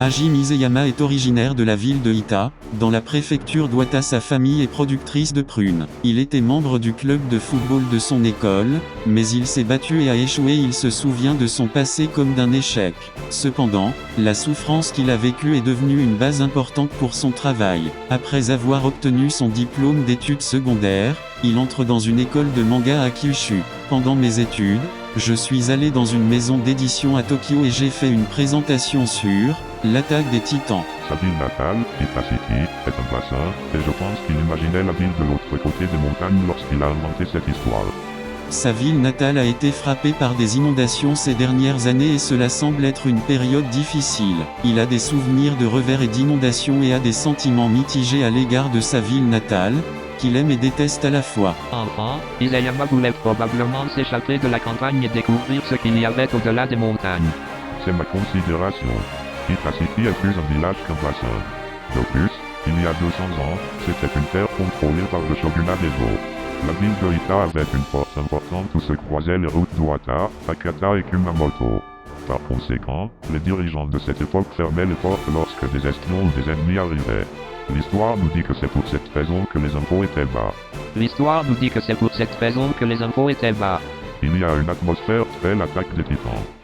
Haji Miseyama est originaire de la ville de Ita, dans la préfecture d'Ota. Sa famille est productrice de prunes. Il était membre du club de football de son école, mais il s'est battu et a échoué. Il se souvient de son passé comme d'un échec. Cependant, la souffrance qu'il a vécue est devenue une base importante pour son travail. Après avoir obtenu son diplôme d'études secondaires, il entre dans une école de manga à Kyushu. Pendant mes études, je suis allé dans une maison d'édition à Tokyo et j'ai fait une présentation sur l'attaque des Titans. Sa ville natale, Ita City, est un bassin, et je pense qu'il imaginait la ville de l'autre côté des montagnes lorsqu'il a inventé cette histoire. Sa ville natale a été frappée par des inondations ces dernières années et cela semble être une période difficile. Il a des souvenirs de revers et d'inondations et a des sentiments mitigés à l'égard de sa ville natale, qu'il aime et déteste à la fois. Enfant, Isayama voulait probablement s'échapper de la campagne et découvrir ce qu'il y avait au-delà des montagnes. C'est ma considération. Ita City est plus un village qu'un bassin. De plus, il y a 200 ans, c'était une terre contrôlée par le shogunat des Eaux. La ville de Ita avait une force importante où se croisaient les routes d'Ota, Akata et Kumamoto. Par conséquent, les dirigeants de cette époque fermaient les portes lorsque des espions ou des ennemis arrivaient. L'histoire nous dit que c'est pour cette raison que les impôts étaient bas. L'histoire nous dit que c'est pour cette raison que les impôts étaient bas. Il y a une atmosphère très l'attaque des titans.